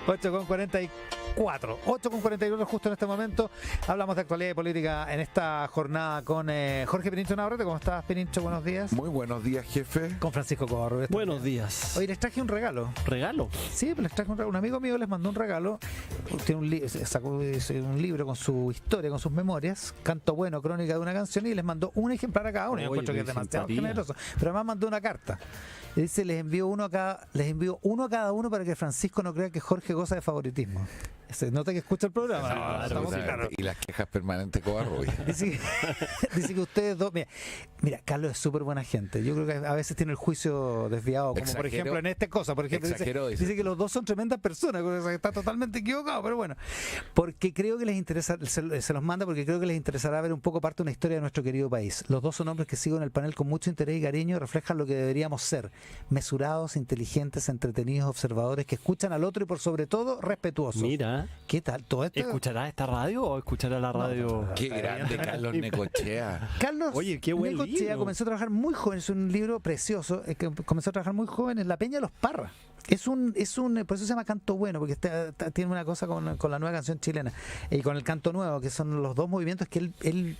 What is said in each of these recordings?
8:44. 8:44 justo en este momento. Hablamos de actualidad y política en esta jornada con Jorge Pirincho Navarrete. ¿Cómo estás, Pirincho? Buenos días. Muy buenos días, jefe. Con Francisco Covarrubias. Buenos días. Hoy les traje un regalo. ¿Regalo? Sí, les traje un regalo. Un amigo mío les mandó un regalo. Tiene sacó un libro con su historia, con sus memorias. Canto bueno, crónica de una canción. Y les mandó un ejemplar a cada uno. Yo encuentro que es demasiado generoso. Pero además mandó una carta. Y dice, les envío uno a cada uno para que Francisco no crea que Jorge goza de favoritismo. Se nota que escucha el programa. Claro. Y las quejas permanentes Covarrubias. Dice que ustedes dos... Mira, Carlos es súper buena gente. Yo creo que a veces tiene el juicio desviado, como por ejemplo en esta cosa. Por ejemplo, dice que los dos son tremendas personas, está totalmente equivocado, pero bueno. Porque creo que les interesa, se los manda porque creo que les interesará ver un poco parte de una historia de nuestro querido país. Los dos son hombres que sigo en el panel con mucho interés y cariño, reflejan lo que deberíamos ser. Mesurados, inteligentes, entretenidos, observadores, que escuchan al otro y por sobre todo, respetuosos. Mira. ¿Qué tal? ¿Todo esto? ¿Escuchará esta radio o escuchará la radio? No, qué grande Carlos Necochea. Carlos Oye, qué buen Necochea libro. comenzó a trabajar muy joven, es un libro precioso, que comenzó a trabajar muy joven en La Peña de los Parras. Por eso se llama Canto Bueno, porque tiene una cosa con la nueva canción chilena y con el Canto Nuevo, que son los dos movimientos que él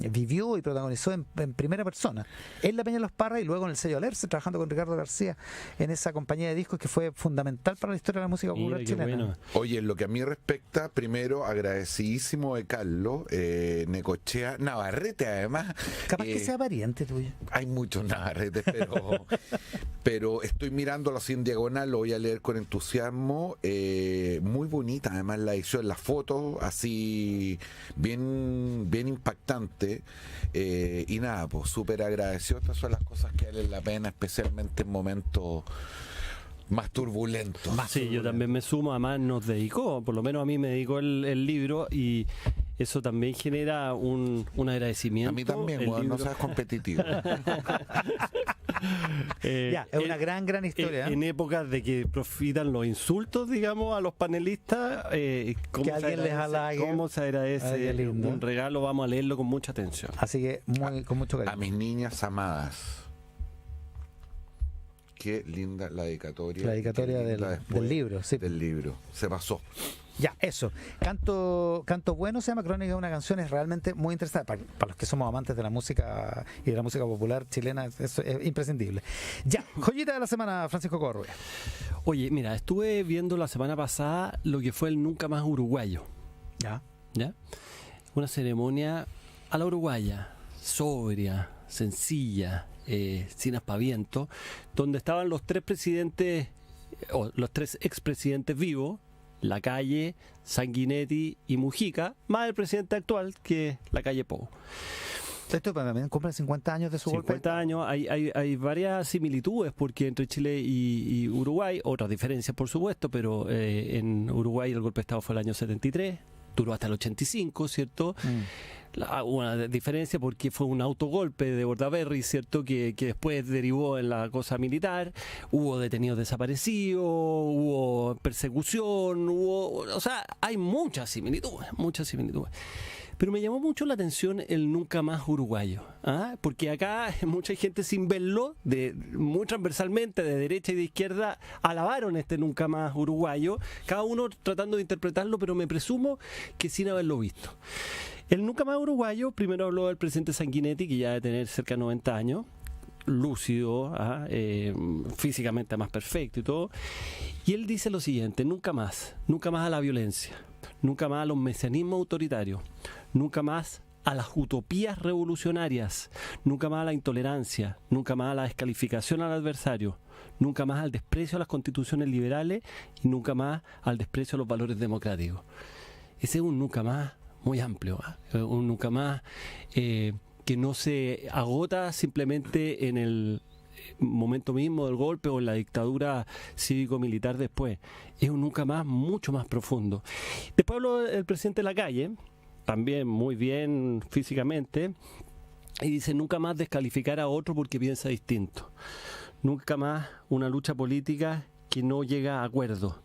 vivió y protagonizó en primera persona. En La Peña de los Parras y luego en el sello Alerce, trabajando con Ricardo García en esa compañía de discos que fue fundamental para la historia de la música popular chilena. Bueno. Oye, en lo que a mí respecta, primero agradecidísimo de Carlos Necochea, Navarrete además. Capaz que sea pariente tuyo. Hay muchos Navarretes, pero estoy mirándolo así en diagonal, lo voy a leer con entusiasmo. Muy bonita además la edición, las fotos así bien impactante. Y nada, pues súper agradecido. Estas son las cosas que valen la pena, especialmente en momentos más turbulentos. Sí, yo también me sumo, además nos dedicó, por lo menos a mí me dedicó el libro y eso también genera un agradecimiento. A mí también, bueno, no seas competitivo. Es una gran historia. En épocas de que profitan los insultos, digamos, a los panelistas, que alguien les halague. ¿Cómo se agradece un regalo? Vamos a leerlo con mucha atención. Así que con mucho cariño. A mis niñas amadas. Qué linda la dedicatoria. La dedicatoria del libro, sí. Del libro. Se pasó. Ya, eso. Canto Bueno se llama Crónica de una canción, es realmente muy interesante. Para los que somos amantes de la música y de la música popular chilena, eso es imprescindible. Ya, joyita de la semana, Francisco Covarrubias. Oye, mira, estuve viendo la semana pasada lo que fue el Nunca Más Uruguayo. ¿Ya? Una ceremonia a la uruguaya, sobria, sencilla, sin aspaviento, donde estaban los tres presidentes, o los tres expresidentes vivos, Lacalle, Sanguinetti y Mujica, más el presidente actual, que es Lacalle Pou. Esto también cumple 50 años de su 50 golpe. años, hay varias similitudes, porque entre Chile y Uruguay, otras diferencias por supuesto, pero en Uruguay el golpe de Estado fue el año 73, duró hasta el 85, ¿cierto? Una diferencia porque fue un autogolpe de Bordaberry, ¿cierto? Que después derivó en la cosa militar, hubo detenidos desaparecidos, hubo persecución, o sea, hay muchas similitudes. Pero me llamó mucho la atención el Nunca Más Uruguayo, porque acá mucha gente, sin verlo, muy transversalmente, de derecha y de izquierda, alabaron este Nunca Más Uruguayo, cada uno tratando de interpretarlo, pero me presumo que sin haberlo visto. El Nunca Más Uruguayo, primero habló del presidente Sanguinetti, que ya debe tener cerca de 90 años, lúcido, físicamente más perfecto y todo, y él dice lo siguiente: nunca más a la violencia, nunca más a los mesianismos autoritarios, nunca más a las utopías revolucionarias, nunca más a la intolerancia, nunca más a la descalificación al adversario, nunca más al desprecio a las constituciones liberales y nunca más al desprecio a los valores democráticos. Ese es un nunca más muy amplio, un nunca más que no se agota simplemente en el momento mismo del golpe o en la dictadura cívico-militar después. Es un nunca más mucho más profundo. Después habló el presidente Lacalle, también muy bien físicamente, y dice: nunca más descalificar a otro porque piensa distinto, nunca más una lucha política que no llega a acuerdos.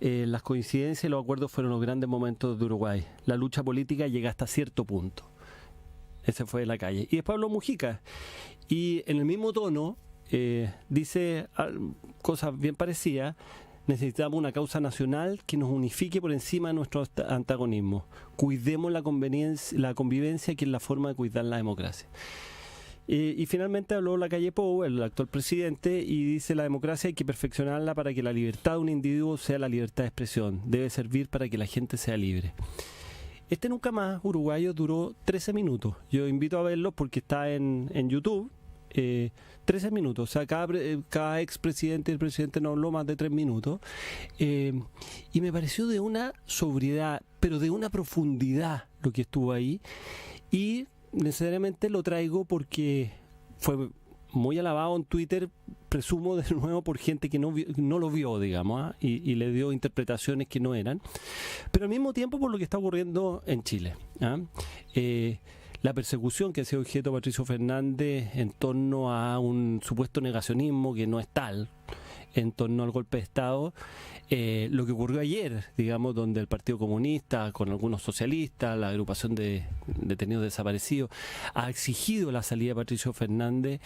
Las coincidencias y los acuerdos fueron los grandes momentos de Uruguay. La lucha política llega hasta cierto punto. Ese fue Lacalle. Y después habló Mujica, y en el mismo tono dice cosas bien parecidas. necesitamos una causa nacional que nos unifique por encima de nuestros antagonismos. Cuidemos la convivencia, que es la forma de cuidar la democracia. Y finalmente habló Lacalle Pou, el actual presidente, y dice: la democracia hay que perfeccionarla para que la libertad de un individuo sea la libertad de expresión. Debe servir para que la gente sea libre. Este Nunca Más uruguayo duró 13 minutos. Yo invito a verlo porque está en YouTube. 13 minutos. O sea, cada expresidente y el presidente no habló más de 3 minutos. Y me pareció de una sobriedad, pero de una profundidad lo que estuvo ahí. Y necesariamente lo traigo porque fue muy alabado en Twitter, presumo de nuevo por gente que no lo vio, digamos, y le dio interpretaciones que no eran, pero al mismo tiempo por lo que está ocurriendo en Chile. La persecución que ha sido objeto Patricio Fernández en torno a un supuesto negacionismo que no es tal, en torno al golpe de Estado, lo que ocurrió ayer, digamos, donde el Partido Comunista, con algunos socialistas, la agrupación de detenidos desaparecidos, ha exigido la salida de Patricio Fernández,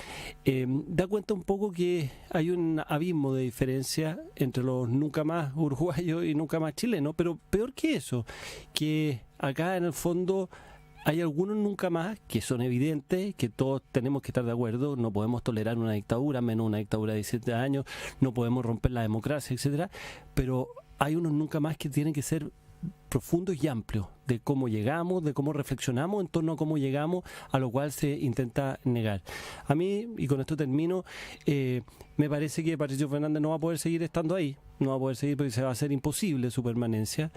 da cuenta un poco que hay un abismo de diferencia entre los Nunca Más uruguayos y Nunca Más chilenos, pero peor que eso, que acá en el fondo hay algunos Nunca Más que son evidentes, que todos tenemos que estar de acuerdo. No podemos tolerar una dictadura, menos una dictadura de 17 años, no podemos romper la democracia, etcétera. Pero hay unos Nunca Más que tienen que ser profundos y amplios, de cómo llegamos, de cómo reflexionamos en torno a cómo llegamos, a lo cual se intenta negar. A mí, y con esto termino, me parece que Patricio Fernández no va a poder seguir estando ahí, no va a poder seguir porque se va a hacer imposible su permanencia,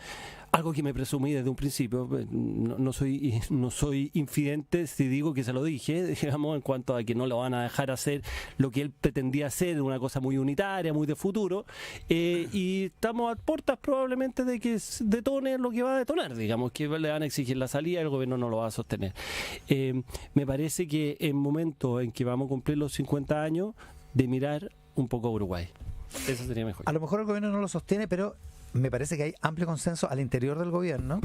algo que me presumí desde un principio. No soy infidente si digo que se lo dije, digamos, en cuanto a que no lo van a dejar hacer lo que él pretendía hacer, una cosa muy unitaria, muy de futuro, y estamos a puertas probablemente de que detone lo que va a detonar, digamos, que le van a exigir la salida y el gobierno no lo va a sostener. Me parece que en momento en que vamos a cumplir los 50 años, de mirar un poco a Uruguay. Eso sería mejor. A lo mejor el gobierno no lo sostiene, pero me parece que hay amplio consenso al interior del gobierno,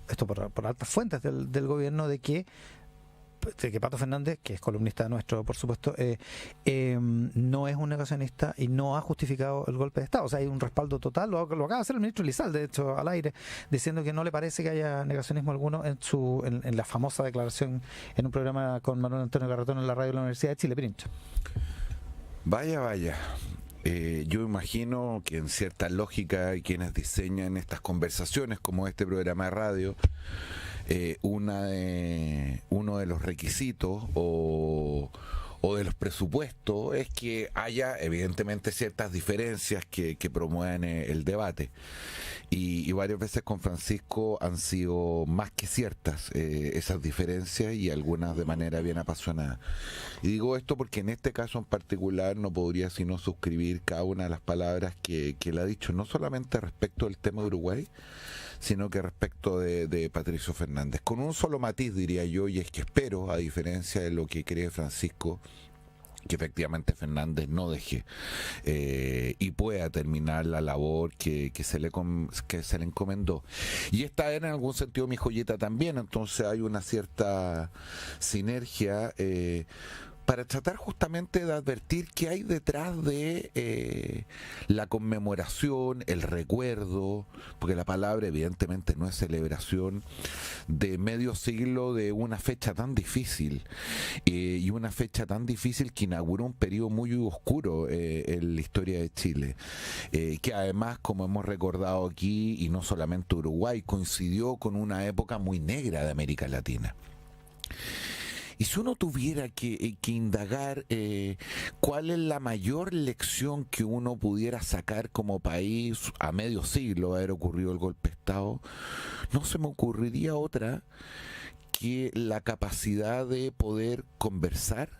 esto por altas fuentes del gobierno, de que Pato Fernández, que es columnista nuestro, por supuesto, no es un negacionista y no ha justificado el golpe de Estado. O sea, hay un respaldo total, lo acaba de hacer el ministro Elizalde, de hecho, al aire, diciendo que no le parece que haya negacionismo alguno en la famosa declaración en un programa con Manuel Antonio Carretón en la radio de la Universidad de Chile, Pirincho. Vaya. Yo imagino que en cierta lógica quienes diseñan estas conversaciones como este programa de radio, uno de los requisitos o de los presupuestos es que haya evidentemente ciertas diferencias que promuevan el debate, y varias veces con Francisco han sido más que ciertas esas diferencias, y algunas de manera bien apasionada. Y digo esto porque en este caso en particular no podría sino suscribir cada una de las palabras que él ha dicho, no solamente respecto del tema de Uruguay, sino que respecto de Patricio Fernández, con un solo matiz, diría yo, y es que espero, a diferencia de lo que cree Francisco, que efectivamente Fernández no deje y pueda terminar la labor que se le encomendó. Y esta era en algún sentido mi joyeta también, entonces hay una cierta sinergia para tratar justamente de advertir qué hay detrás de la conmemoración, el recuerdo, porque la palabra evidentemente no es celebración, de medio siglo de una fecha tan difícil, y una fecha tan difícil que inauguró un periodo muy oscuro en la historia de Chile, que además, como hemos recordado aquí, y no solamente Uruguay, coincidió con una época muy negra de América Latina. Y si uno tuviera que indagar cuál es la mayor lección que uno pudiera sacar como país a medio siglo de haber ocurrido el golpe de Estado, no se me ocurriría otra que la capacidad de poder conversar,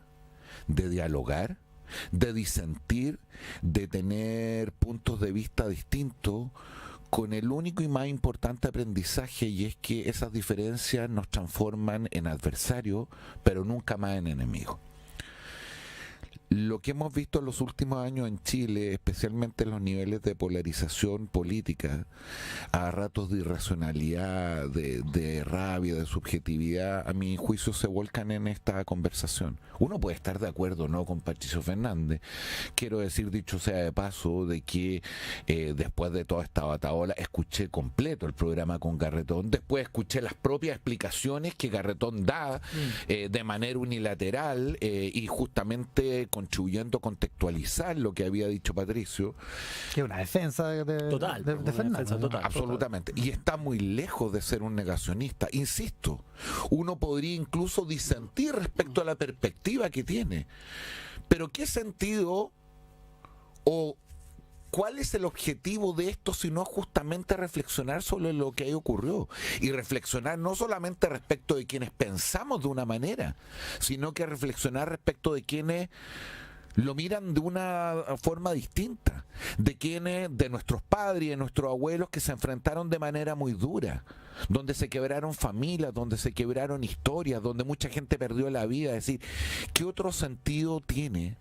de dialogar, de disentir, de tener puntos de vista distintos, con el único y más importante aprendizaje, y es que esas diferencias nos transforman en adversarios, pero nunca más en enemigos. lo que hemos visto en los últimos años en Chile, especialmente en los niveles de polarización política, a ratos de irracionalidad, de rabia, de subjetividad, a mi juicio se volcan en esta conversación. Uno puede estar de acuerdo o no con Patricio Fernández. Quiero decir, dicho sea de paso, de que después de toda esta batahola escuché completo el programa con Garretón, después escuché las propias explicaciones que Garretón da de manera unilateral y justamente contribuyendo a contextualizar lo que había dicho Patricio. Que es una defensa de Fernández. Total. Absolutamente. Y está muy lejos de ser un negacionista. Insisto, uno podría incluso disentir respecto a la perspectiva que tiene. Pero ¿qué sentido o cuál es el objetivo de esto sino justamente reflexionar sobre lo que ahí ocurrió? Y reflexionar no solamente respecto de quienes pensamos de una manera, sino que reflexionar respecto de quienes lo miran de una forma distinta, de nuestros padres y de nuestros abuelos que se enfrentaron de manera muy dura, donde se quebraron familias, donde se quebraron historias, donde mucha gente perdió la vida. Es decir, ¿qué otro sentido tiene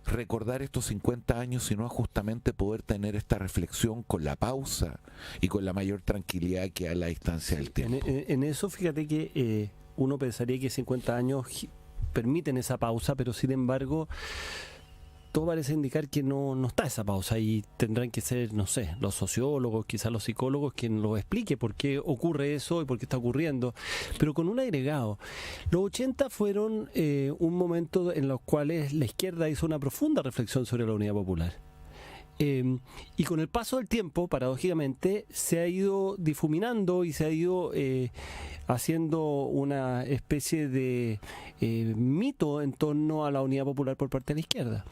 recordar estos 50 años sino justamente poder tener esta reflexión con la pausa y con la mayor tranquilidad que a la distancia del tiempo? En eso, fíjate que uno pensaría que 50 años permiten esa pausa, pero sin embargo todo parece indicar que no está esa pausa y tendrán que ser, no sé, los sociólogos, quizás los psicólogos quien lo explique por qué ocurre eso y por qué está ocurriendo, pero con un agregado. Los 80 fueron un momento en los cuales la izquierda hizo una profunda reflexión sobre la unidad popular. Y con el paso del tiempo, paradójicamente, se ha ido difuminando y se ha ido haciendo una especie de mito en torno a la unidad popular por parte de la izquierda.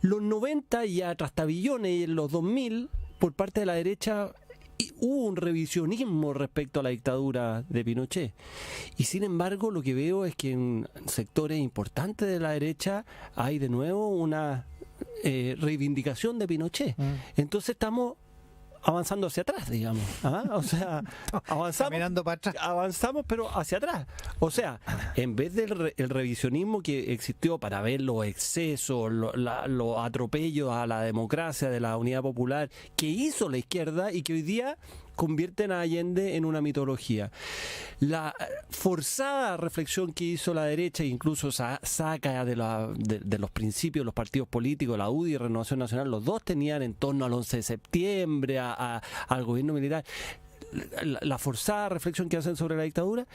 Los 90 ya trastabillones y en los 2000, por parte de la derecha, hubo un revisionismo respecto a la dictadura de Pinochet. Y sin embargo, lo que veo es que en sectores importantes de la derecha hay de nuevo una reivindicación de Pinochet. Entonces estamos avanzando hacia atrás, digamos. O sea, avanzamos pero hacia atrás. O sea, en vez del el revisionismo que existió para ver los excesos, los atropellos a la democracia de la unidad popular que hizo la izquierda y que hoy día convierten a Allende en una mitología. La forzada reflexión que hizo la derecha, incluso saca de los principios de los partidos políticos, la UDI y Renovación Nacional, los dos tenían en torno al 11 de septiembre, al gobierno militar. La forzada reflexión que hacen sobre la dictadura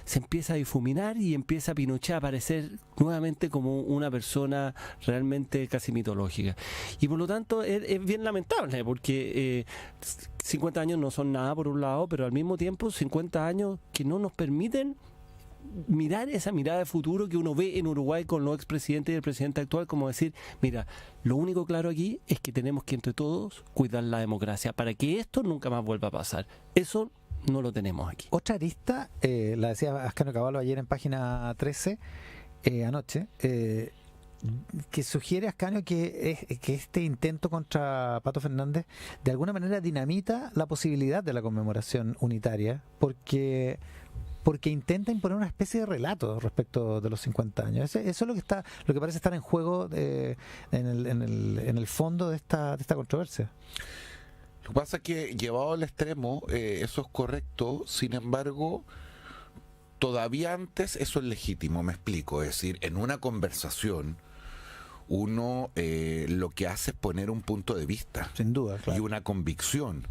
se empieza a difuminar y empieza a Pinochet a aparecer nuevamente como una persona realmente casi mitológica. Y por lo tanto es bien lamentable porque 50 años no son nada por un lado, pero al mismo tiempo 50 años que no nos permiten mirar esa mirada de futuro que uno ve en Uruguay con los expresidentes y el presidente actual, como decir, mira, lo único claro aquí es que tenemos que entre todos cuidar la democracia para que esto nunca más vuelva a pasar. Eso no lo tenemos aquí. Otra arista, la decía Ascanio Cavallo ayer en página 13, anoche, que sugiere Ascanio que este intento contra Pato Fernández de alguna manera dinamita la posibilidad de la conmemoración unitaria, porque intenta imponer una especie de relato respecto de los 50 años. Eso es lo que parece estar en juego en el fondo de esta controversia. Lo que pasa es que llevado al extremo, eso es correcto, sin embargo, todavía antes eso es legítimo, me explico. Es decir, en una conversación uno lo que hace es poner un punto de vista, sin duda, claro, y una convicción,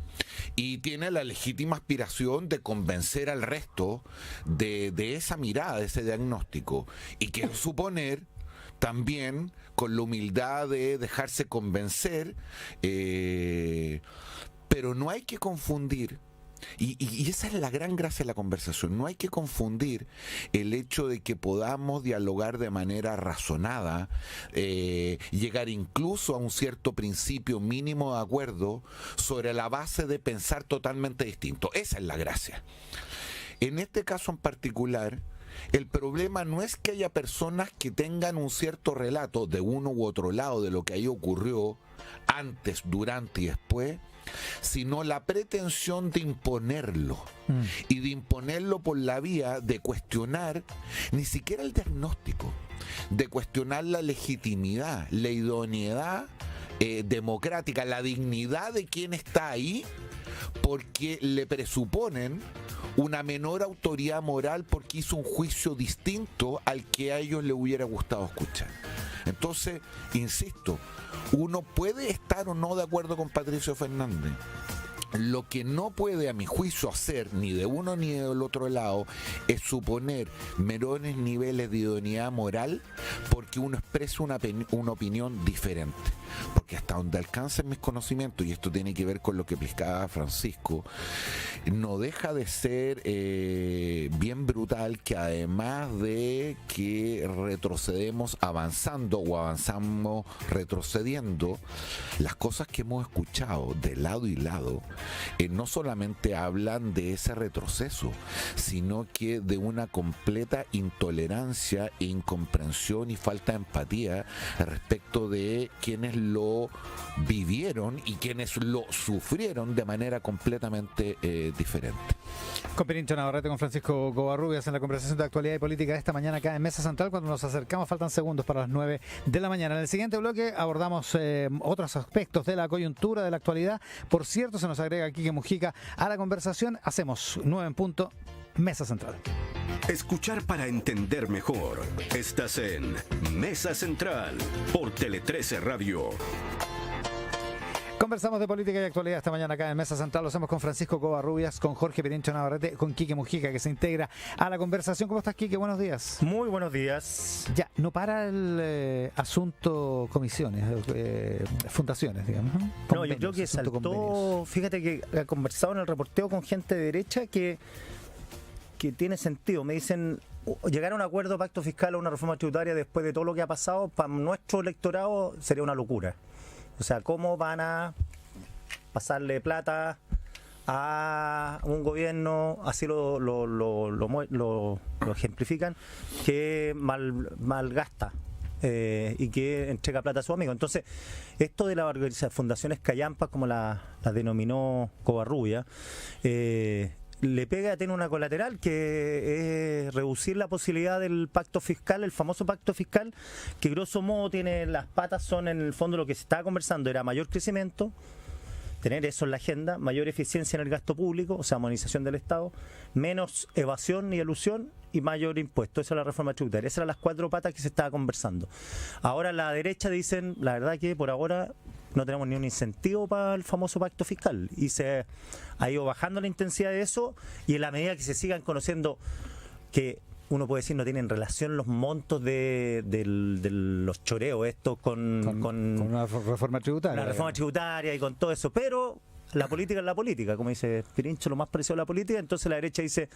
y tiene la legítima aspiración de convencer al resto de esa mirada, de ese diagnóstico, y quiero suponer también con la humildad de dejarse convencer, pero no hay que confundir. Y esa es la gran gracia de la conversación. No hay que confundir el hecho de que podamos dialogar de manera razonada, llegar incluso a un cierto principio mínimo de acuerdo sobre la base de pensar totalmente distinto. Esa es la gracia. En este caso en particular, el problema no es que haya personas que tengan un cierto relato de uno u otro lado de lo que ahí ocurrió antes, durante y después, sino la pretensión de imponerlo. Y de imponerlo por la vía de cuestionar ni siquiera el diagnóstico, de cuestionar la legitimidad, la idoneidad democrática, la dignidad de quien está ahí, porque le presuponen una menor autoridad moral porque hizo un juicio distinto al que a ellos les hubiera gustado escuchar. Entonces, insisto, uno puede estar o no de acuerdo con Patricio Fernández. Lo que no puede, a mi juicio, hacer ni de uno ni del otro lado es suponer menores niveles de idoneidad moral porque uno expresa una opinión diferente. Porque hasta donde alcancen mis conocimientos, y esto tiene que ver con lo que explicaba Francisco, no deja de ser bien brutal que además de que retrocedemos avanzando o avanzamos retrocediendo, las cosas que hemos escuchado de lado y lado no solamente hablan de ese retroceso, sino que de una completa intolerancia e incomprensión y falta de empatía respecto de quienes lo vivieron y quienes lo sufrieron de manera completamente diferente. Con Pirincho Navarrete, con Francisco Covarrubias en la conversación de actualidad y política de esta mañana acá en Mesa Central. Cuando nos acercamos, faltan segundos para las 9 de la mañana. En el siguiente bloque abordamos otros aspectos de la coyuntura, de la actualidad. Por cierto, se nos agrega Quique Mujica a la conversación. Hacemos 9 en punto, Mesa Central. Escuchar para entender mejor. Estás en Mesa Central por Tele 13 Radio. Conversamos de política y actualidad esta mañana acá en Mesa Central. Lo hacemos con Francisco Covarrubias, con Jorge Pirincho Navarrete, con Quique Mujica, que se integra a la conversación. ¿Cómo estás, Quique? Buenos días. Muy buenos días. Ya, no para el asunto comisiones, fundaciones, digamos, ¿no? No, yo creo que saltó, convenios. Fíjate que he conversado en el reporteo con gente de derecha que tiene sentido. Me dicen, llegar a un acuerdo, pacto fiscal o una reforma tributaria después de todo lo que ha pasado, para nuestro electorado sería una locura. O sea, ¿cómo van a pasarle plata a un gobierno, así lo ejemplifican, que malgasta y que entrega plata a su amigo? Entonces, esto de las fundaciones callampas, como la denominó Covarrubias, le pega, tiene una colateral que es reducir la posibilidad del pacto fiscal, el famoso pacto fiscal, que grosso modo tiene las patas, son en el fondo lo que se estaba conversando, era mayor crecimiento, tener eso en la agenda, mayor eficiencia en el gasto público, o sea, armonización del Estado, menos evasión y elusión y mayor impuesto. Esa es la reforma tributaria. Esas eran las 4 patas que se estaba conversando. Ahora la derecha dicen, la verdad que por ahora no tenemos ni un incentivo para el famoso pacto fiscal, y se ha ido bajando la intensidad de eso, y en la medida que se sigan conociendo que uno puede decir no tienen relación los montos de los choreos estos con una reforma tributaria. La reforma tributaria y con todo eso, pero la política es la política, como dice Pirincho, lo más parecido a la política. Entonces la derecha dice,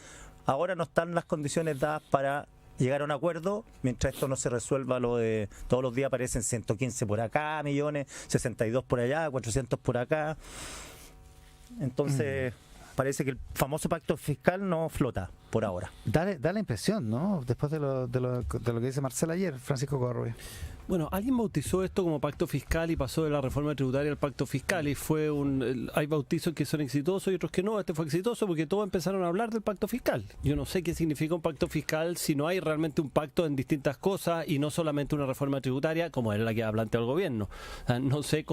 ahora no están las condiciones dadas para llegar a un acuerdo, mientras esto no se resuelva. Lo de todos los días aparecen 115 por acá, millones, 62 por allá, 400 por acá. Entonces parece que el famoso pacto fiscal no flota por ahora. Da la impresión, ¿no? Después de lo que dice Marcela ayer, Francisco Covarrubias. Bueno, alguien bautizó esto como pacto fiscal y pasó de la reforma tributaria al pacto fiscal, y fue hay bautizos que son exitosos y otros que no. Este fue exitoso porque todos empezaron a hablar del pacto fiscal. Yo no sé qué significa un pacto fiscal si no hay realmente un pacto en distintas cosas y no solamente una reforma tributaria como era la que ha planteado el gobierno. O sea, no sé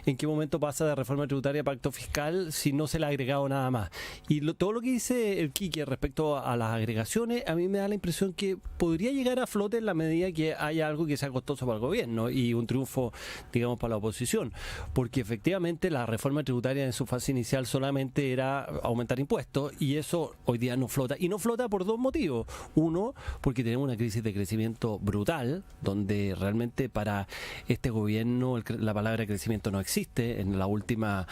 en qué momento pasa de reforma tributaria a pacto fiscal si no se le ha agregado nada más. Y todo lo que dice el Quique respecto a las agregaciones, a mí me da la impresión que podría llegar a flote en la medida que haya algo que sea costoso para el gobierno y un triunfo, digamos, para la oposición, porque efectivamente la reforma tributaria en su fase inicial solamente era aumentar impuestos, y eso hoy día no flota, y no flota por 2 motivos. Uno, porque tenemos una crisis de crecimiento brutal, donde realmente para este gobierno la palabra crecimiento no existe. En la última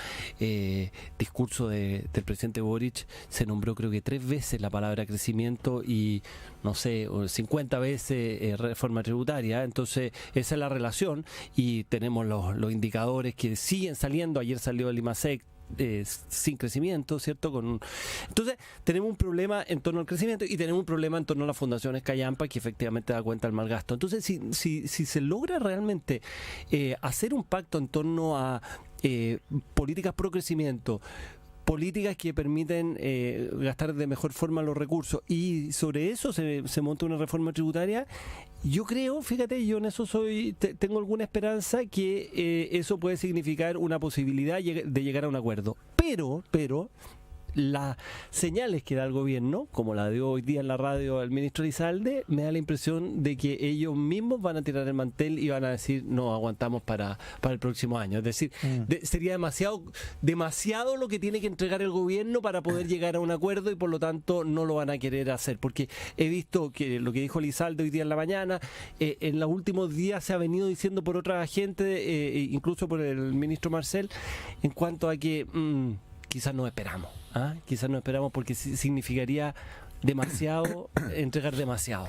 discurso del presidente Boric se nombró creo que 3 veces la palabra crecimiento y no sé, 50 veces reforma tributaria. Entonces esa es la relación, y tenemos los indicadores que siguen saliendo. Ayer salió el IMASEC sin crecimiento, ¿cierto? Entonces, tenemos un problema en torno al crecimiento y tenemos un problema en torno a las fundaciones callampa que efectivamente da cuenta del mal gasto. Entonces, si se logra realmente hacer un pacto en torno a políticas pro crecimiento, políticas que permiten gastar de mejor forma los recursos y sobre eso se monta una reforma tributaria, yo creo, fíjate, yo en eso tengo alguna esperanza que eso puede significar una posibilidad de llegar a un acuerdo. Pero las señales que da el gobierno, como la dio hoy día en la radio el ministro Elizalde, me da la impresión de que ellos mismos van a tirar el mantel y van a decir no, aguantamos para el próximo año. Es decir, sería demasiado lo que tiene que entregar el gobierno para poder llegar a un acuerdo y por lo tanto no lo van a querer hacer. Porque he visto que lo que dijo Elizalde hoy día en la mañana, en los últimos días se ha venido diciendo por otra gente, incluso por el ministro Marcel, en cuanto a que quizás no esperamos. Quizás no esperamos porque significaría demasiado, entregar demasiado.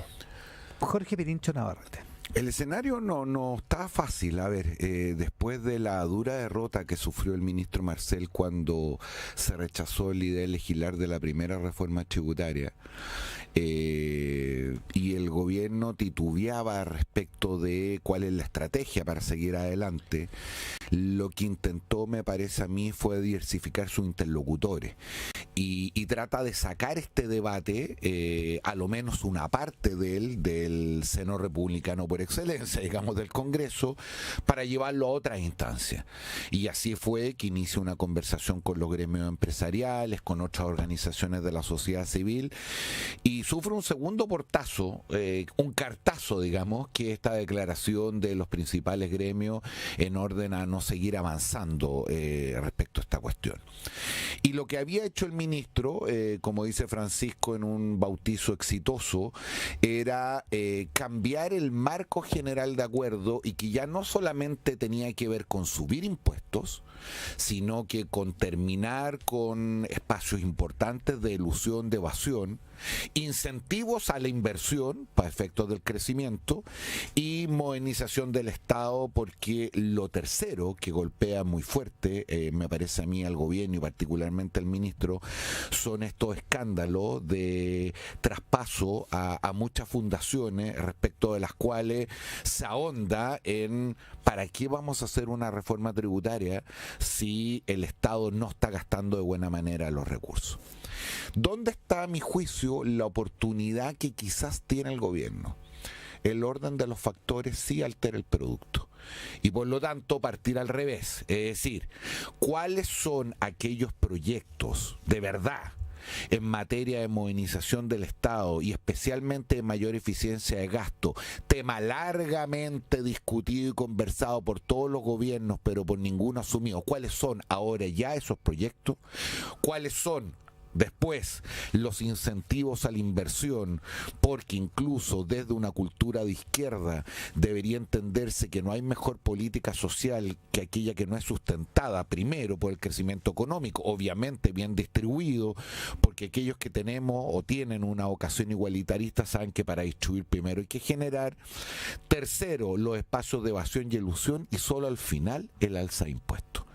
Jorge Pirincho Navarrete. El escenario no está fácil. A ver, después de la dura derrota que sufrió el ministro Marcel cuando se rechazó la idea de legislar de la primera reforma tributaria, y el gobierno titubeaba respecto de cuál es la estrategia para seguir adelante, lo que intentó, me parece a mí, fue diversificar sus interlocutores y trata de sacar este debate, a lo menos una parte de él, del seno republicano por excelencia, digamos, del Congreso, para llevarlo a otras instancias. Y así fue que inicia una conversación con los gremios empresariales, con otras organizaciones de la sociedad civil, y sufre un segundo portazo, un cartazo, digamos, que esta declaración de los principales gremios en orden a no seguir avanzando respecto a esta cuestión. Y lo que había hecho el ministro, como dice Francisco en un bautizo exitoso, era cambiar el marco general de acuerdo y que ya no solamente tenía que ver con subir impuestos, sino que con terminar con espacios importantes de elusión, de evasión, incentivos a la inversión para efectos del crecimiento y modernización del Estado, porque lo tercero que golpea muy fuerte, me parece a mí, al gobierno y particularmente al ministro, son estos escándalos de traspaso a muchas fundaciones respecto de las cuales se ahonda en ¿para qué vamos a hacer una reforma tributaria si el Estado no está gastando de buena manera los recursos? ¿Dónde está, a mi juicio, la oportunidad que quizás tiene el gobierno? El orden de los factores sí altera el producto. Y por lo tanto partir al revés. Es decir, ¿cuáles son aquellos proyectos de verdad en materia de modernización del Estado y especialmente de mayor eficiencia de gasto, tema largamente discutido y conversado por todos los gobiernos, pero por ninguno asumido? ¿Cuáles son ahora ya esos proyectos? ¿Cuáles son después los incentivos a la inversión? Porque incluso desde una cultura de izquierda debería entenderse que no hay mejor política social que aquella que no es sustentada primero por el crecimiento económico, obviamente bien distribuido, porque aquellos que tenemos o tienen una vocación igualitarista saben que para distribuir primero hay que generar. Tercero, los espacios de evasión y elusión, y solo al final el alza de impuestos.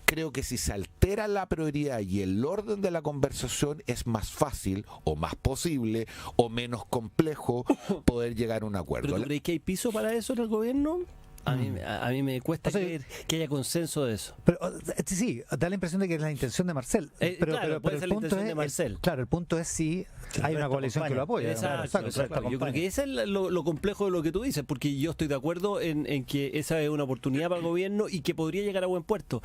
Creo que si se altera la prioridad y el orden de la conversación, es más fácil o más posible o menos complejo poder llegar a un acuerdo. ¿Pero tú crees que hay piso para eso en el gobierno? A mí me cuesta creer que haya consenso de eso. Pero sí, da la impresión de que es la intención de Marcel. Pero el punto es, Marcel. El punto es si hay una coalición que lo apoya. Exacto. Yo creo que ese es lo complejo de lo que tú dices, porque yo estoy de acuerdo en que esa es una oportunidad para el gobierno y que podría llegar a buen puerto.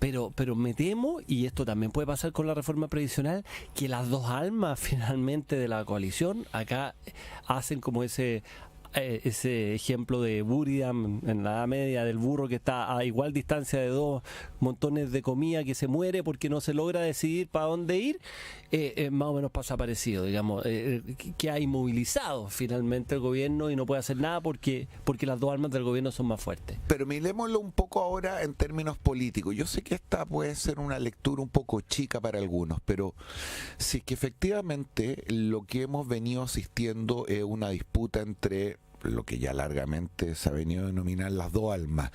Pero me temo, y esto también puede pasar con la reforma previsional, que las dos almas finalmente de la coalición acá hacen como ese ejemplo de Buridan en la Edad Media, del burro que está a igual distancia de dos montones de comida que se muere porque no se logra decidir para dónde ir, más o menos pasa parecido, digamos, que ha inmovilizado finalmente el gobierno y no puede hacer nada porque las dos armas del gobierno son más fuertes. Pero mirémoslo un poco ahora en términos políticos. Yo sé que esta puede ser una lectura un poco chica para algunos, pero si es que efectivamente lo que hemos venido asistiendo es una disputa entre lo que ya largamente se ha venido a denominar las dos almas,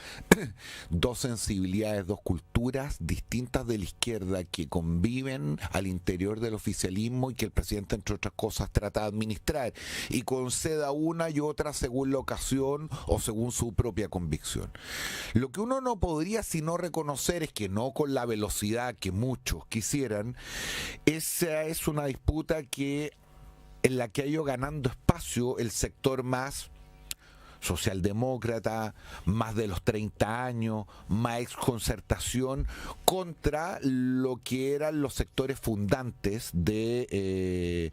dos sensibilidades, dos culturas distintas de la izquierda que conviven al interior del oficialismo y que el presidente, entre otras cosas, trata de administrar y conceda una y otra según la ocasión o según su propia convicción. Lo que uno no podría sino reconocer es que no con la velocidad que muchos quisieran, esa es una disputa en la que ha ido ganando espacio el sector más socialdemócrata, más de los 30 años, más exconcertación, contra lo que eran los sectores fundantes de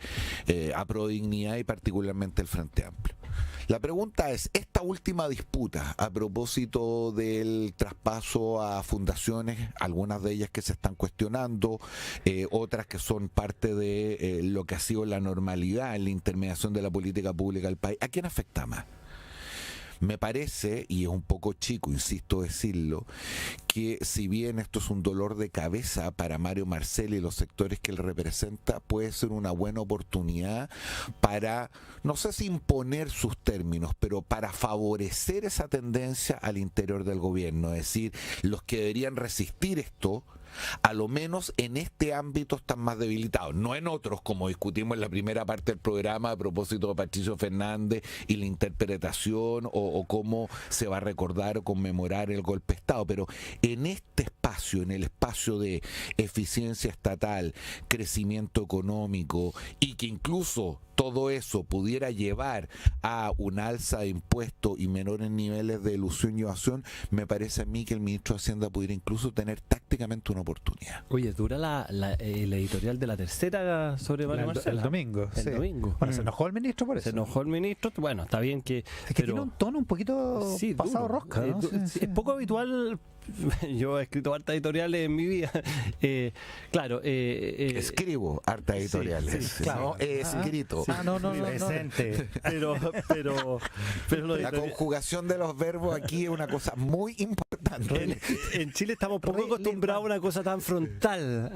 Aprodignidad y particularmente el Frente Amplio. La pregunta es, esta última disputa a propósito del traspaso a fundaciones, algunas de ellas que se están cuestionando, otras que son parte de lo que ha sido la normalidad en la intermediación de la política pública del país, ¿a quién afecta más? Me parece, y es un poco chico, insisto decirlo, que si bien esto es un dolor de cabeza para Mario Marcel y los sectores que él representa, puede ser una buena oportunidad para, no sé si imponer sus términos, pero para favorecer esa tendencia al interior del gobierno. Es decir, los que deberían resistir esto, a lo menos en este ámbito están más debilitados, no en otros, como discutimos en la primera parte del programa a propósito de Patricio Fernández y la interpretación o cómo se va a recordar o conmemorar el golpe de Estado, pero en este espacio, en el espacio de eficiencia estatal, crecimiento económico y que incluso todo eso pudiera llevar a un alza de impuestos y menores niveles de elusión y evasión, me parece a mí que el ministro de Hacienda pudiera incluso tener tácticamente una oportunidad. Oye, dura la editorial de La Tercera sobre Mario Marcel. El domingo. El domingo. Bueno, se enojó el ministro por eso. Se enojó el ministro, bueno, está bien que... Es que tiene un tono un poquito pasado duro. rosca, ¿no? Es poco habitual. Yo he escrito hartas editoriales en mi vida. Claro. Escribo hartas editoriales. Sí, claro. He escrito. Sí. No. Presente. Pero la conjugación de los verbos aquí es una cosa muy importante. En Chile estamos poco acostumbrados a una cosa tan frontal.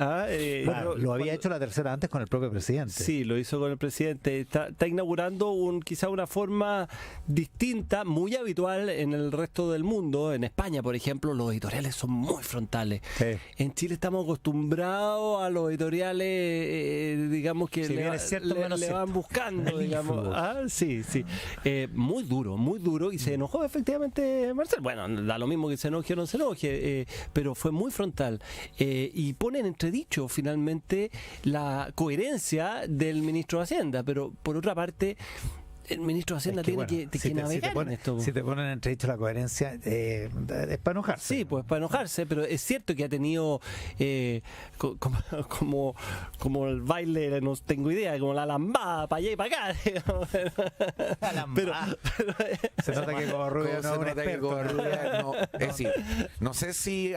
Bueno, lo había hecho La Tercera antes con el propio presidente. Sí, lo hizo con el presidente. Está inaugurando quizá una forma distinta, muy habitual en el resto del mundo. En España, por ejemplo, los editoriales son muy frontales. Sí. En Chile estamos acostumbrados a los editoriales, digamos que si le van buscando, digamos. Sí. Muy duro. Y se enojó efectivamente Marcel. Bueno, da lo mismo que se enoje o no se enoje, pero fue muy frontal. Y pone en entredicho finalmente la coherencia del ministro de Hacienda, pero por otra parte el ministro de Hacienda tiene que navegar en esto. Si te ponen en entredicho la coherencia, es para enojarse. Sí, pues para enojarse, pero es cierto que ha tenido como el baile, no tengo idea, como la lambada para allá y para acá. La lambada. Pero se nota que Covarrubia no es un experto. Es decir, no sé si...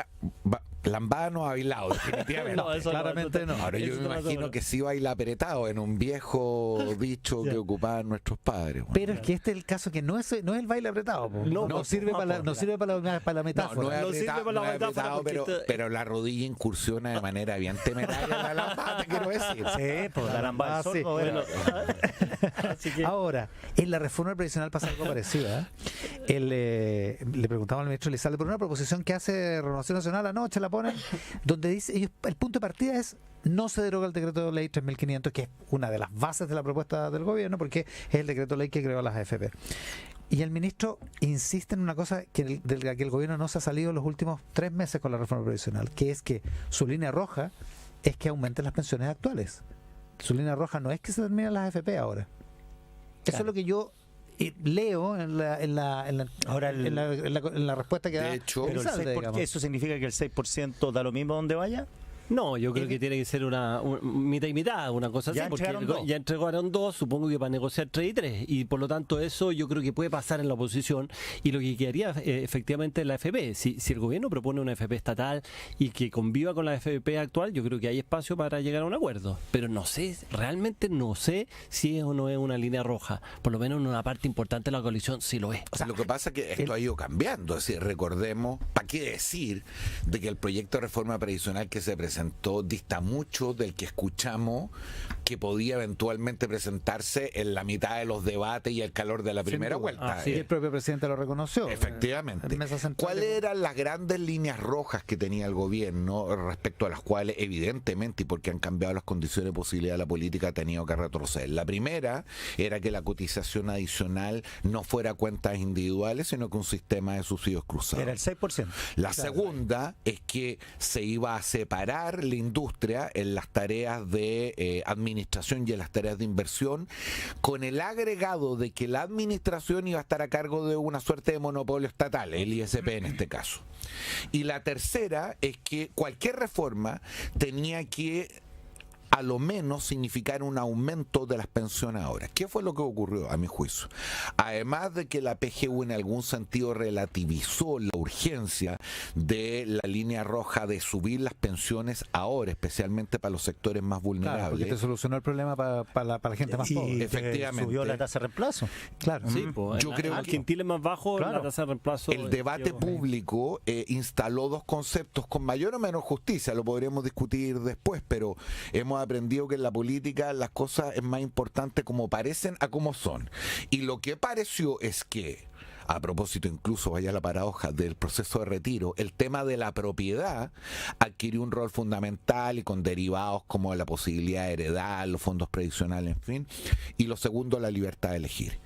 Lambada no ha bailado, definitivamente. Claramente no. Ahora yo me imagino que sí baila apretado en un viejo dicho que ocupaban nuestros padres. Pero es que este es el caso que no es el baile apretado. No sirve para la metáfora. No sirve para la metáfora, pero la rodilla incursiona de manera bien temeraria en la lambada, te quiero decir. Sí, pues la lambada sí. Bueno. Ahora, en la reforma previsional pasa algo parecido. Le preguntamos al ministro Elizalde por una proposición que hace Renovación Nacional anoche, la ponen, donde dice, el punto de partida es no se deroga el decreto de ley 3.500, que es una de las bases de la propuesta del gobierno, porque es el decreto de ley que creó las AFP. Y el ministro insiste en una cosa de la que el gobierno no se ha salido los últimos 3 meses con la reforma previsional, que es que su línea roja es que aumenten las pensiones actuales. Su línea roja no es que se terminen las AFP ahora. Eso es lo que yo leo en la respuesta que da. De hecho, pero ¿eso significa que el 6% da lo mismo donde vaya? No, yo creo que tiene que ser una mitad y mitad, una cosa así, porque ya entregaron 2, supongo que para negociar 3 y 3, y por lo tanto eso yo creo que puede pasar en la oposición, y lo que quedaría efectivamente es la AFP. Si el gobierno propone una AFP estatal y que conviva con la AFP actual, yo creo que hay espacio para llegar a un acuerdo, pero realmente no sé si es o no es una línea roja, por lo menos en una parte importante de la coalición sí lo es. O sea, lo que pasa es que esto ha ido cambiando, es decir, recordemos, ¿para qué decir de que el proyecto de reforma previsional que se presenta presentó dista mucho del que escuchamos que podía eventualmente presentarse en la mitad de los debates y el calor de la primera vuelta. Sí, el propio presidente lo reconoció. Efectivamente. ¿Cuáles eran las grandes líneas rojas que tenía el gobierno respecto a las cuales evidentemente, y porque han cambiado las condiciones de posibilidad de la política, ha tenido que retroceder? La primera era que la cotización adicional no fuera a cuentas individuales, sino que un sistema de subsidios cruzados. Era el 6%. La segunda es que se iba a separar la industria en las tareas de administración y en las tareas de inversión, con el agregado de que la administración iba a estar a cargo de una suerte de monopolio estatal, el ISP en este caso. Y la tercera es que cualquier reforma tenía que a lo menos significar un aumento de las pensiones ahora. ¿Qué fue lo que ocurrió, a mi juicio? Además de que la PGU en algún sentido relativizó la urgencia de la línea roja de subir las pensiones ahora, especialmente para los sectores más vulnerables. Claro, porque te solucionó el problema para la gente más pobre. Y efectivamente. subió la tasa de reemplazo. Claro. Sí, pues, yo creo al que quintil más bajo, claro, la tasa de reemplazo. el debate público instaló dos conceptos con mayor o menor justicia, lo podremos discutir después, pero hemos aprendido que en la política las cosas es más importante como parecen a como son. Y lo que pareció es que, a propósito incluso, vaya la paradoja del proceso de retiro, el tema de la propiedad adquirió un rol fundamental y con derivados como la posibilidad de heredar, los fondos previsionales, en fin. Y lo segundo, la libertad de elegir.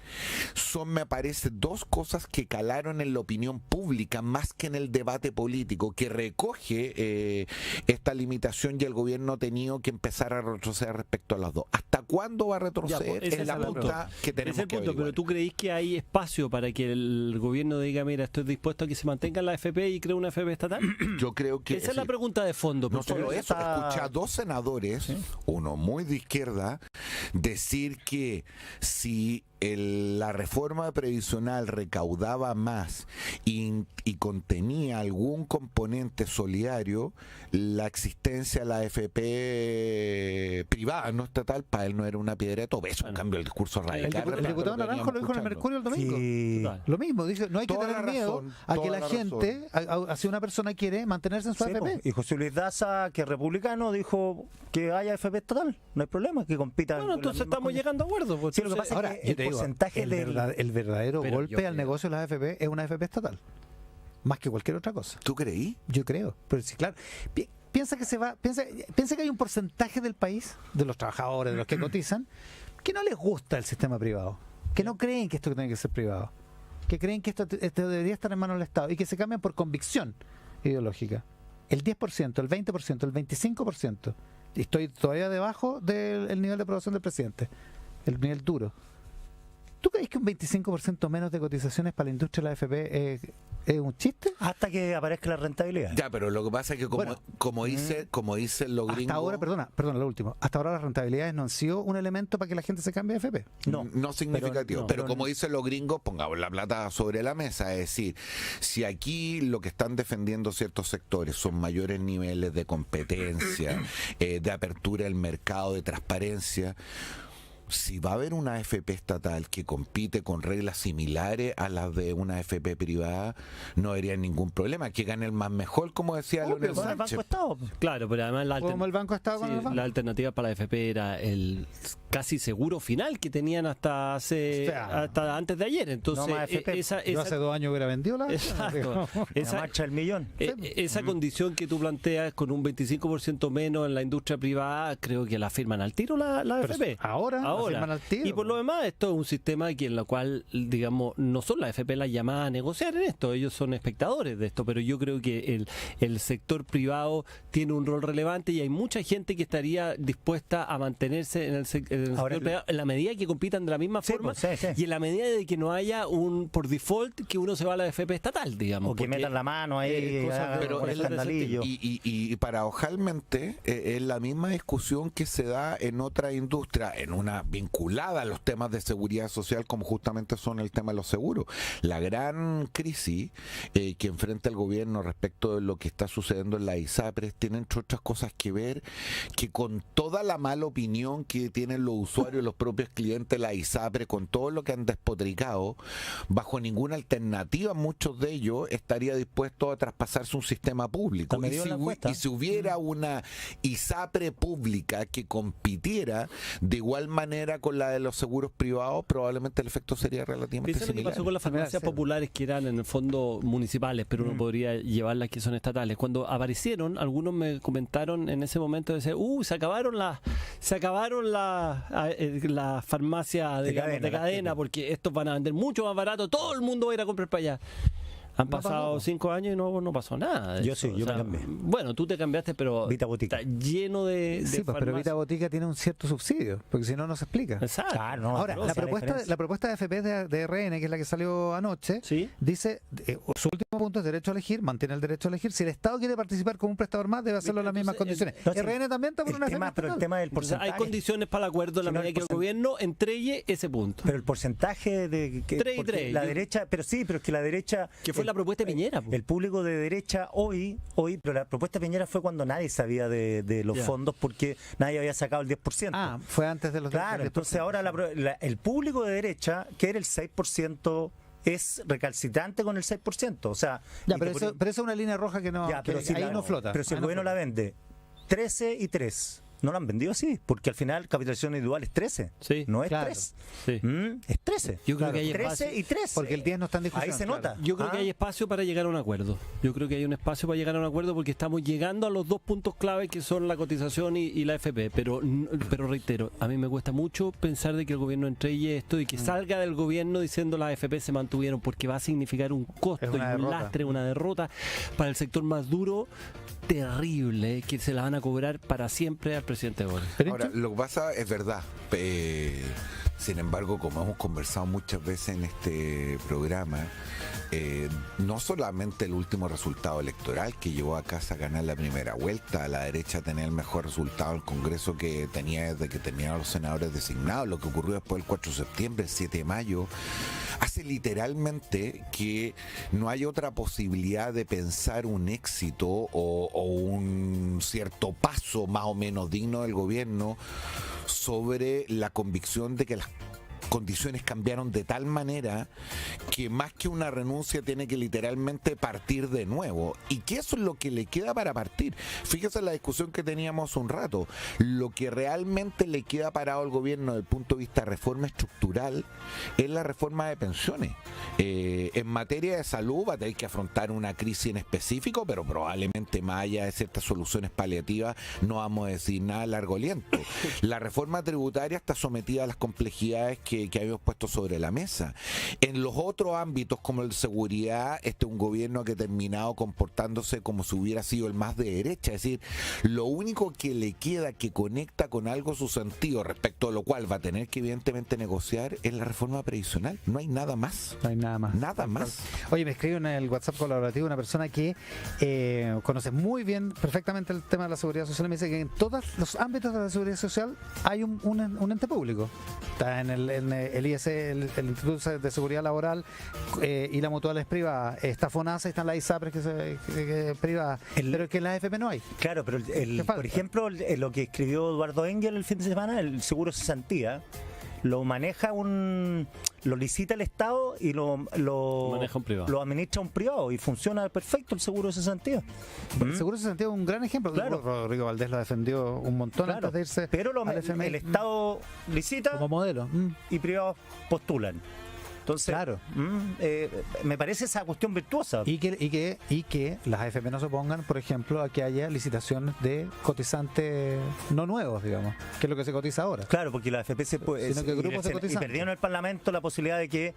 Son, me parece, dos cosas que calaron en la opinión pública más que en el debate político, que recoge esta limitación, y el gobierno ha tenido que empezar a retroceder respecto a las dos. ¿Hasta cuándo va a retroceder? Ya, pues, es la pregunta que tenemos que averiguar. Pero ¿tú creís que hay espacio para que el gobierno diga, mira, estoy dispuesto a que se mantenga la AFP y cree una AFP estatal? Yo creo que esa es la pregunta de fondo. No solo eso, escuché a dos senadores, uno muy de izquierda, decir que si la reforma previsional recaudaba más y contenía algún componente solidario, la existencia de la AFP privada, no estatal, para él no era una piedra de tope. Eso, en cambio, el discurso radical. El diputado Naranjo lo dijo en el Mercurio el domingo. Sí. Lo mismo, dice, no hay que Toda tener la miedo razón, a que toda la la gente, si una persona quiere mantenerse en su Sí, AFP. po. Y José Luis Daza, que es republicano, dijo que haya AFP estatal, no hay problema, que compitan. Bueno, entonces estamos llegando a acuerdos. Pues, Sí, lo que entonces- pasa Ahora, es que yo el te digo, porcentaje el verdadero Pero golpe yo al creo- negocio de las AFP es una AFP estatal. Más que cualquier otra cosa. ¿Tú creí? Yo creo. Pero sí, claro. Piensa que hay un porcentaje del país, de los trabajadores, de los que cotizan, que no les gusta el sistema privado. Que no creen que esto tiene que ser privado. Que creen que esto debería estar en manos del Estado. Y que se cambian por convicción ideológica. El 10%, el 20%, el 25%. Y estoy todavía debajo del nivel de aprobación del presidente. El nivel duro. ¿Tú crees que un 25% menos de cotizaciones para la industria de la AFP es un chiste? hasta que aparezca la rentabilidad. Ya, pero lo que pasa es que como dicen los gringos... Hasta ahora, perdona, lo último. Hasta ahora las rentabilidades no han sido un elemento para que la gente se cambie de AFP. No significativo, pero no. como dicen los gringos, pongamos la plata sobre la mesa. Es decir, si aquí lo que están defendiendo ciertos sectores son mayores niveles de competencia, de apertura del mercado, de transparencia, si va a haber una AFP estatal que compite con reglas similares a las de una AFP privada, no habría ningún problema. Que gane el más mejor, como decía Leonel Con el Sánchez. Banco Estado. Claro, pero además Como el Banco Estado con el banco. la alternativa para la FP era el casi seguro final que tenían hasta hasta antes de ayer. Entonces, No más AFP. Yo hace 2 años hubiera vendido la Exacto. La marcha del millón. Esa condición que tú planteas con un 25% menos en la industria privada, creo que la firman al tiro la Pero FP. ahora la firman al tiro. Y por lo demás, esto es un sistema en lo cual, digamos, no son las FP las llamadas a negociar en esto, ellos son espectadores de esto, pero yo creo que el sector privado tiene un rol relevante y hay mucha gente que estaría dispuesta a mantenerse en el sector privado en la medida que compitan de la misma forma y en la medida de que no haya por default que uno se va a la FP estatal, digamos. O que metan la mano ahí, Pero con es el escandalillo. y paradojalmente es la misma discusión que se da en otra industria, en una vinculada a los temas de seguridad social como justamente son el tema de los seguros. La gran crisis que enfrenta el gobierno respecto de lo que está sucediendo en la ISAPRES tiene entre otras cosas que ver que con toda la mala opinión que tienen los usuarios, los propios clientes de la ISAPRES, con todo lo que han despotricado, bajo ninguna alternativa muchos de ellos estaría dispuestos a traspasarse un sistema público. Y si hubiera una ISAPRE pública que compitiera de igual manera con la de los seguros privados, probablemente el efecto sería relativamente similar. ¿Qué pasó con las farmacias populares que eran en el fondo municipales, pero uno podría llevar las que son estatales? Cuando aparecieron, algunos me comentaron en ese momento, decían, se acabaron las farmacias de cadena, porque estos van a vender mucho más barato, todo el mundo va a ir a comprar para allá. Han pasado 5 años y no pasó nada. Yo sí, yo me cambié. Bueno, tú te cambiaste, pero Vita Botica. está lleno de sí, pues, pero Vita Botica tiene un cierto subsidio, porque si no, no se explica. Exacto. Claro, no, ahora, la propuesta de FP de RN, que es la que salió anoche, ¿sí? dice, su último punto es derecho a elegir, mantiene el derecho a elegir. Si el Estado quiere participar como un prestador más, debe hacerlo en las mismas condiciones. RN también está por una tema, pero el tema del porcentaje. Hay condiciones para el acuerdo en la medida que el gobierno entregue ese punto. Pero el porcentaje de que 3 y 3. La derecha, pero es que la derecha, que fue la propuesta de Piñera. El público de derecha hoy, pero la propuesta de Piñera fue cuando nadie sabía de los fondos porque nadie había sacado el 10%. Ah, fue antes de los 10%. Claro, entonces ahora el público de derecha, que era el 6%, es recalcitrante con el 6%. O sea, pero eso es una línea roja que no, pero si ahí no flota. Pero si el gobierno la vende 13 y 3. No lo han vendido así, porque al final capitalización individual es 13, sí, no es claro. 3. Sí. Es 13. Yo creo que hay 13 espacio, y 13. Porque el 10 no está en discusión. Ahí se nota. Yo creo que hay espacio para llegar a un acuerdo. Yo creo que hay un espacio para llegar a un acuerdo porque estamos llegando a los dos puntos clave que son la cotización y la FP. Pero reitero, a mí me cuesta mucho pensar de que el gobierno entregue esto y que salga del gobierno diciendo las FP se mantuvieron, porque va a significar un costo y un lastre, una derrota para el sector más duro, terrible, que se la van a cobrar para siempre al presidente Boric. Ahora, lo que pasa es verdad. Sin embargo, como hemos conversado muchas veces en este programa, no solamente el último resultado electoral que llevó a casa a ganar la primera vuelta, a la derecha tener el mejor resultado del Congreso que tenía desde que terminaron los senadores designados, lo que ocurrió después del 4 de septiembre, el 7 de mayo, hace literalmente que no hay otra posibilidad de pensar un éxito o un cierto paso más o menos digno del gobierno sobre la convicción de que las condiciones cambiaron de tal manera que más que una renuncia tiene que literalmente partir de nuevo, y que eso es lo que le queda para partir. Fíjese en la discusión que teníamos un rato, lo que realmente le queda parado al gobierno desde el punto de vista de reforma estructural es la reforma de pensiones. En materia de salud va a tener que afrontar una crisis en específico, pero probablemente más allá de ciertas soluciones paliativas no vamos a decir nada a largo aliento. La reforma tributaria está sometida a las complejidades que habíamos puesto sobre la mesa. En los otros ámbitos como el de seguridad, este es un gobierno que ha terminado comportándose como si hubiera sido el más de derecha, es decir, lo único que le queda que conecta con algo su sentido, respecto a lo cual va a tener que evidentemente negociar, es la reforma previsional. No hay nada más. No hay nada más. Nada más. Oye, me escribe en el WhatsApp colaborativo una persona que conoce muy bien, perfectamente el tema de la seguridad social, y me dice que en todos los ámbitos de la seguridad social hay un ente público. Está en el IS, el Instituto de Seguridad Laboral, y la mutual es privada. Está FONASA y están las ISAPRES que es privada. Pero que en la AFP no hay. Claro, pero por ejemplo, lo que escribió Eduardo Engel el fin de semana, el seguro de cesantía, lo maneja lo licita el Estado y lo maneja un privado. Lo administra un privado y funciona perfecto el seguro de cesantía. El seguro de cesantía es un gran ejemplo. Claro. Rodrigo Valdés lo defendió un montón antes de irse. Pero el Estado licita como modelo y privados postulan. Entonces, claro. Me parece esa cuestión virtuosa. Y que las AFP no se opongan, por ejemplo, a que haya licitaciones de cotizantes no nuevos, digamos, que es lo que se cotiza ahora. Claro, porque la AFP se y perdieron en el Parlamento la posibilidad de que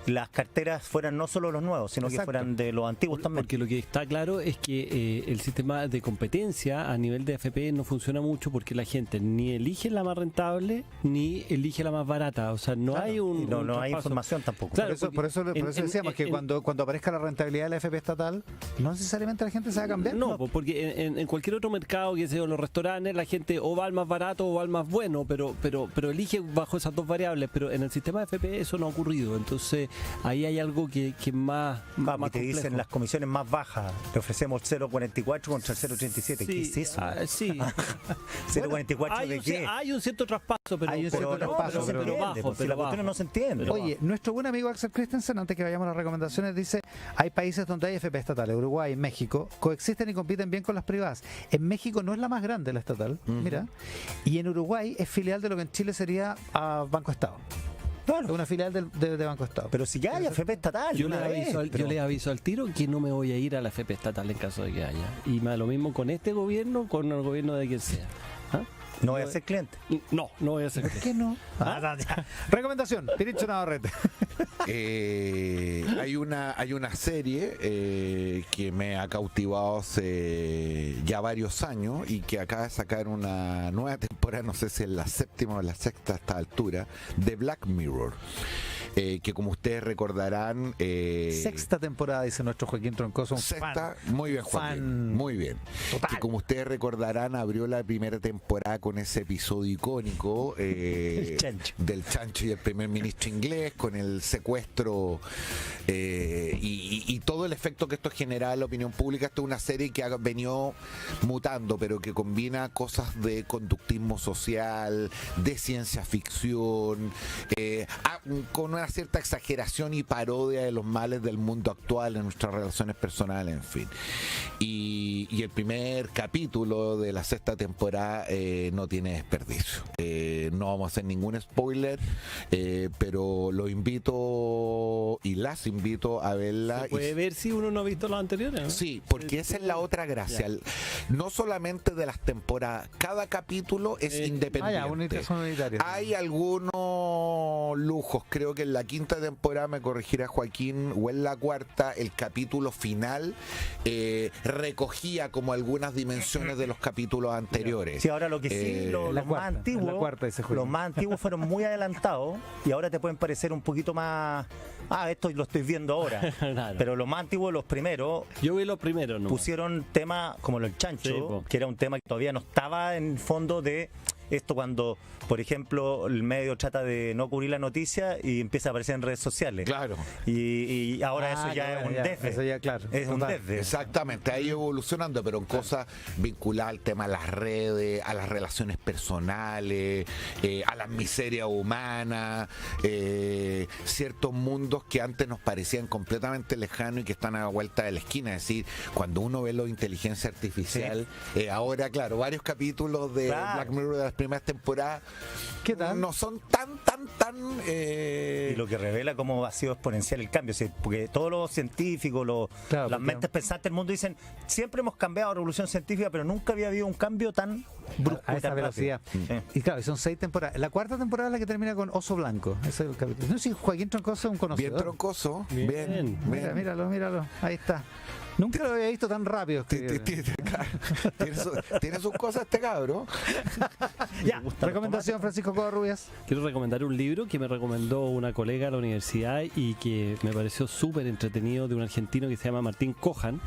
las carteras fueran no solo los nuevos, sino que fueran de los antiguos también. Porque lo que está claro es que el sistema de competencia a nivel de AFP no funciona mucho, porque la gente ni elige la más rentable ni elige la más barata. O sea, no hay no hay información. tampoco. Claro, por eso decíamos que cuando aparezca la rentabilidad de la FP estatal, no necesariamente la gente se va a cambiar. No, porque en cualquier otro mercado, que sea los restaurantes, la gente o va al más barato o va al más bueno, pero elige bajo esas dos variables. Pero en el sistema de FP eso no ha ocurrido. Entonces ahí hay algo que más más te complejo. dicen las comisiones más bajas, le ofrecemos 0,44 contra el 0,87. Sí, ¿Qué es eso? Sí. 0,44 de qué. Hay un cierto traspaso, pero, Hay un cierto traspaso, pero bajo. si la cuestión no se entiende. Oye, nuestro buen amigo Axel Christensen, antes que vayamos a las recomendaciones, dice: hay países donde hay FP estatales, Uruguay, México, coexisten y compiten bien con las privadas. En México no es la más grande la estatal, mira, y en Uruguay es filial de lo que en Chile sería Banco Estado. Claro. Es una filial de Banco Estado. Pero si ya hay FP estatal, yo le aviso al tiro que no me voy a ir a la FP estatal en caso de que haya. Y me da lo mismo con este gobierno, con el gobierno de quien sea. ¿Ah? No voy a ser cliente. No voy a ser ¿Por qué no? Recomendación, Pirincho Navarrete. Hay una serie que me ha cautivado hace ya varios años y que acaba de sacar una nueva temporada, no sé si es la séptima o la sexta a esta altura, de Black Mirror. Que como ustedes recordarán... sexta temporada, dice nuestro Joaquín Troncoso. Sexta, muy bien, Joaquín. Fan muy bien. total. Que como ustedes recordarán, abrió la primera temporada con ese episodio icónico El chancho. del chancho y el primer ministro inglés, con el secuestro y todo el efecto que esto genera en la opinión pública. Esto es una serie que ha venido mutando, pero que combina cosas de conductismo social, de ciencia ficción, con una cierta exageración y parodia de los males del mundo actual en nuestras relaciones personales, en fin. Y el primer capítulo de la sexta temporada no tiene desperdicio. No vamos a hacer ningún spoiler, pero los invito y las invito a verla. ¿Se puede ver si uno no ha visto los anteriores? ¿No? Sí, porque esa es la otra gracia. No solamente de las temporadas, cada capítulo es independiente. Son unitarios. Hay algunos lujos, creo que en la quinta temporada, me corregirá Joaquín, o en la cuarta, el capítulo final recogía como algunas dimensiones de los capítulos anteriores. Sí, ahora lo que sí, los más antiguos fueron muy adelantados y ahora te pueden parecer un poquito más... esto lo estoy viendo ahora. Claro. Pero los más antiguos, los primeros... Yo vi los primeros, ¿no? Pusieron temas como el chancho, Sí, que era un tema que todavía no estaba en fondo de... Esto cuando, por ejemplo, el medio trata de no cubrir la noticia y empieza a aparecer en redes sociales. Claro. Y ahora eso ya es un desde. Eso ya, claro. Es un Total. desde. Exactamente, ha ido evolucionando, pero en cosas vinculadas al tema de las redes, a las relaciones personales, a la miseria humana, ciertos mundos que antes nos parecían completamente lejanos y que están a la vuelta de la esquina. Es decir, cuando uno ve lo de inteligencia artificial, ahora, claro, varios capítulos de Black Mirror de las primeras temporadas, ¿qué tal? No son tan Y lo que revela cómo ha sido exponencial el cambio, ¿sí? Porque todos los científicos, las mentes pensantes del mundo dicen, siempre hemos cambiado revolución científica, pero nunca había habido un cambio tan brusco, a esa tan velocidad. Y claro, son 6 temporadas. La cuarta temporada es la que termina con Oso Blanco. Ese es el capítulo. No sé si Joaquín Troncoso es un conocedor. Bien troncoso, bien. Míralo. Ahí está. Nunca lo había visto tan rápido. Tiene sus cosas este cabro. Ya, recomendación, Francisco Covarrubias. Quiero recomendar un libro que me recomendó una colega de la universidad y que me pareció súper entretenido, de un argentino que se llama Martín Kohan,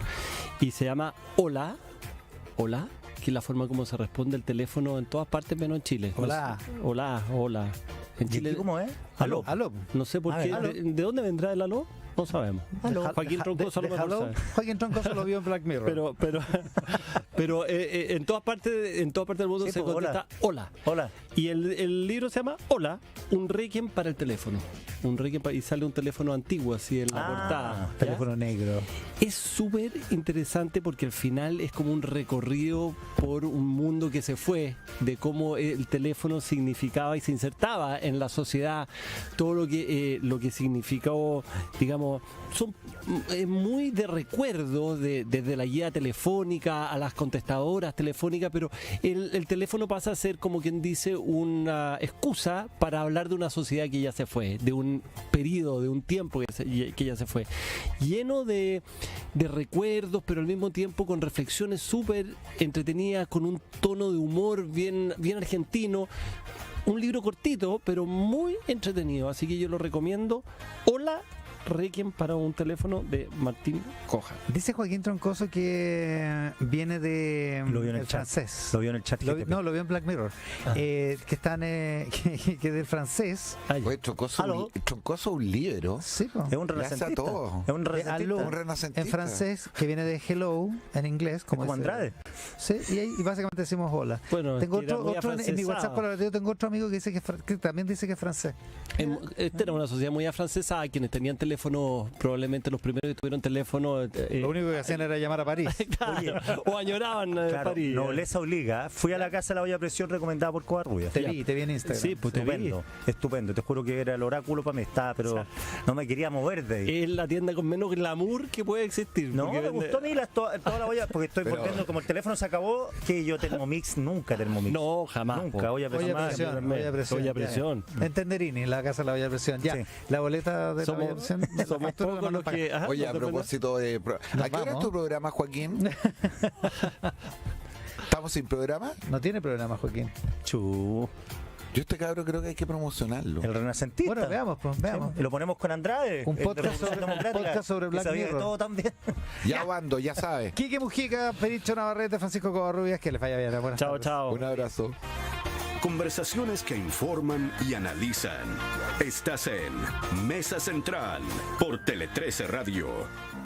y se llama Hola, que es la forma como se responde el teléfono en todas partes menos en Chile. Hola. Hola. En Chile, ¿cómo es? Aló. no sé por qué. Aló. ¿De dónde vendrá el aló? No sabemos. Joaquín Troncoso lo mejor sabe. Joaquín Troncoso lo vio en Black Mirror. Pero en todas partes del mundo Sí, se pues, contesta hola. Y el libro se llama Hola, un requiem para el teléfono. Un requiem y sale un teléfono antiguo así en la portada. ¿Ya? Teléfono negro. Es súper interesante porque al final es como un recorrido por un mundo que se fue, de cómo el teléfono significaba y se insertaba en la sociedad, todo lo que significó, digamos, son muy de recuerdo desde la guía telefónica a las contestadoras telefónicas, pero el teléfono pasa a ser, como quien dice, una excusa para hablar de una sociedad que ya se fue, de un periodo, de un tiempo que ya se fue, lleno de recuerdos, pero al mismo tiempo con reflexiones súper entretenidas, con un tono de humor bien argentino. un libro cortito, pero muy entretenido, así que yo lo recomiendo. Hola, Requiem para un teléfono, de Martín Coja. Dice Joaquín Troncoso que viene de Lo vio en el chat. francés. Lo vio en el chat. Lo vio en Black Mirror. Que están que del francés. Oye, Troncoso un libro. Sí, po. Es un Le hace a renacentista. todo. Es un Aló, renacentista. Un renacentista. en francés, que viene de hello en inglés, como Como Andrade. Sí, y básicamente decimos hola. Bueno, Tengo es que era muy otro en mi afrancesado. WhatsApp colaborativo, tengo otro amigo que dice que también dice que es francés. Esta era una sociedad muy afrancesada, quienes tenían teléfonos, probablemente los primeros que tuvieron teléfono. Lo único que hacían era llamar a París. Claro, o añoraban Claro, París. nobleza obliga. Fui a la casa de la olla a presión recomendada por Covarrubias. Te vi en Instagram. Sí, pues te vi. Estupendo, estupendo. Te juro que era el oráculo para mí. Estaba, pero no me quería mover de ahí. Es la tienda con menos glamour que puede existir. No, porque me vende- gustó a mí toda la olla, porque estoy Pero- volviendo, como el teléfono se acabó, que yo Thermomix, nunca Thermomix. No, jamás. Nunca, po. olla a Olla presión. a presión, olla a presión. Olla a ya, ya. presión. En Tenderini, en la casa de la olla de presión. Ya, Sí. la boleta de la olla de Somos, presión. la somos factura la pocos mandan los para acá. que. Ajá, Oye, a ¿no te propósito de... ¿A qué hora es vamos. tu programa, Joaquín? ¿Estamos sin programa? No tiene programa, Joaquín. Chu, Yo este cabro creo que hay que promocionarlo. el renacentista. Bueno, veamos, pues, veamos. Y lo ponemos con Andrade. Un el de podcast Revolución sobre- Democrática, podcast sobre que Black sabía de Mirror. todo también. Ya Wando, ya sabes. Quique Mujica, Pericho Navarrete, Francisco Covarrubias, que les vaya bien. Buenas Chao, tardes. chao. Un abrazo. Conversaciones que informan y analizan. Estás en Mesa Central por Tele 13 Radio.